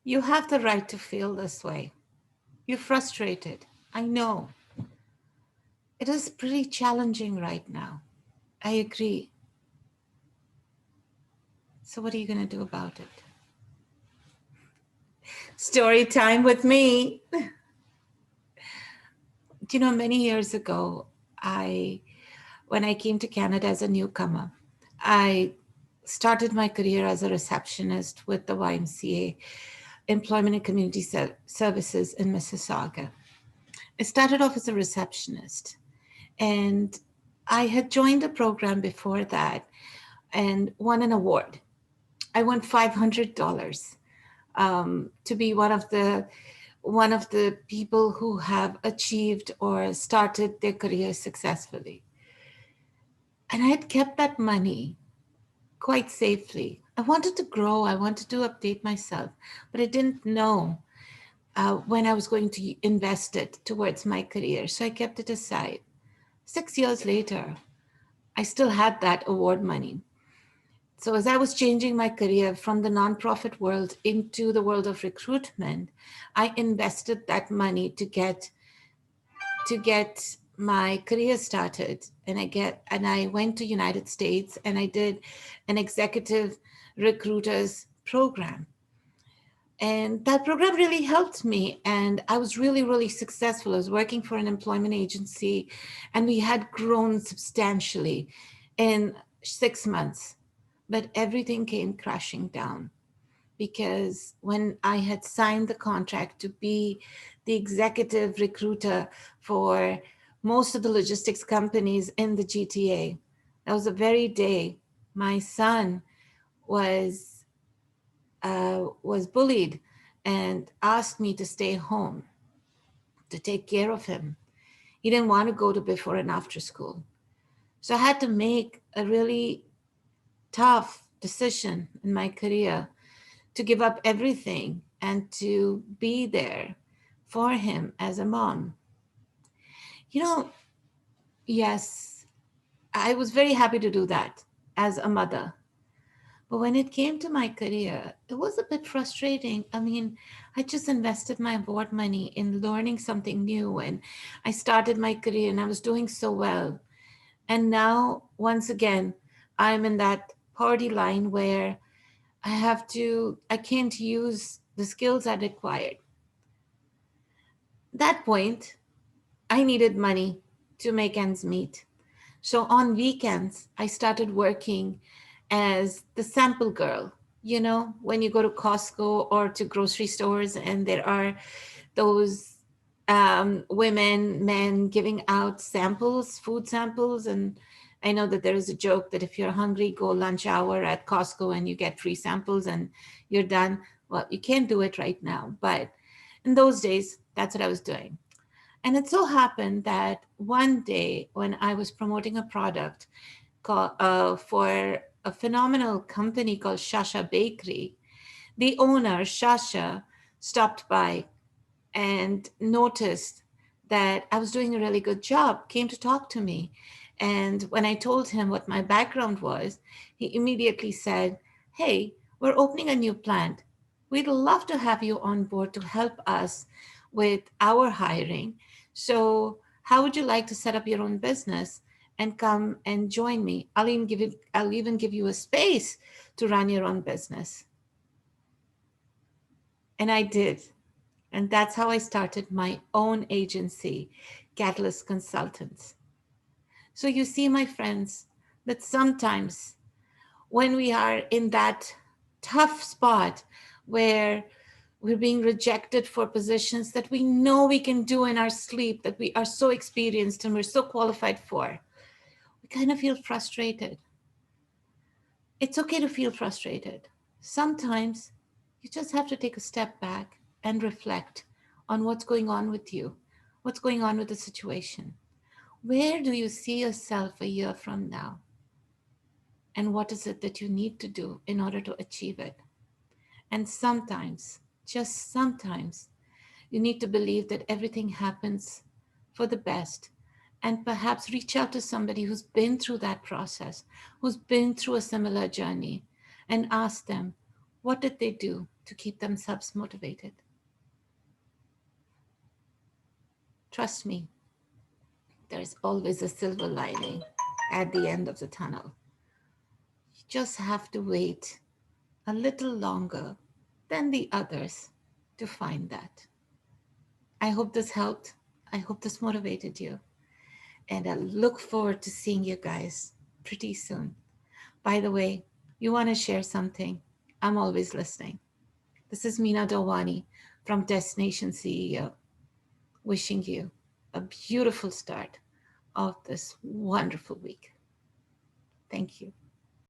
You have the right to feel this way. You're frustrated. I know. It is pretty challenging right now. I agree. So, what are you going to do about it? Story time with me. Many years ago, I when I came to Canada as a newcomer, I started my career as a receptionist with the YMCA, Employment and Community Services in Mississauga. I started off as a receptionist, and I had joined a program before that and won an award. I won $500 to be one of the people who have achieved or started their career successfully. And I had kept that money quite safely. I wanted to grow, I wanted to update myself, but I didn't know when I was going to invest it towards my career. So I kept it aside. 6 years later, I still had that award money. So as I was changing my career from the nonprofit world into the world of recruitment, I invested that money to get my career started, and I went to United States and I did an executive recruiters program, and that program really helped me, and I was really, really successful. I was working for an employment agency, and we had grown substantially in 6 months, but everything came crashing down because when I had signed the contract to be the executive recruiter for most of the logistics companies in the GTA, that was the very day my son was was bullied and asked me to stay home to take care of him. He didn't want to go to before and after school. So I had to make a really tough decision in my career to give up everything and to be there for him as a mom. You know, yes, I was very happy to do that as a mother. But when it came to my career, it was a bit frustrating. I mean, I just invested my award money in learning something new, and I started my career and I was doing so well. And now, once again, I'm in that party line where I can't use the skills I required. That point, I needed money to make ends meet. So on weekends, I started working as the sample girl. When you go to Costco or to grocery stores and there are those women, men giving out samples, food samples. And I know that there is a joke that if you're hungry, go lunch hour at Costco and you get free samples and you're done. Well, you can't do it right now. But in those days, that's what I was doing. And it so happened that one day when I was promoting a product for a phenomenal company called Shasha Bakery, the owner, Shasha, stopped by and noticed that I was doing a really good job, came to talk to me. And when I told him what my background was, he immediately said, "Hey, we're opening a new plant. We'd love to have you on board to help us with our hiring. So, how would you like to set up your own business and come and join me? I'll even give you a space to run your own business." And I did. And that's how I started my own agency, Catalyst Consultants. So you see, my friends, that sometimes when we are in that tough spot where we're being rejected for positions that we know we can do in our sleep, that we are so experienced and we're so qualified for, we kind of feel frustrated. It's okay to feel frustrated. Sometimes you just have to take a step back and reflect on what's going on with you, what's going on with the situation. Where do you see yourself a year from now? And what is it that you need to do in order to achieve it? And sometimes, just sometimes, you need to believe that everything happens for the best and perhaps reach out to somebody who's been through that process, who's been through a similar journey, and ask them, What did they do to keep themselves motivated? Trust me, there's always a silver lining at the end of the tunnel. You just have to wait a little longer than the others to find that. I hope this helped. I hope this motivated you. And I look forward to seeing you guys pretty soon. By the way, you want to share something? I'm always listening. This is Meena Dawani from Destination CEO, wishing you a beautiful start of this wonderful week. Thank you.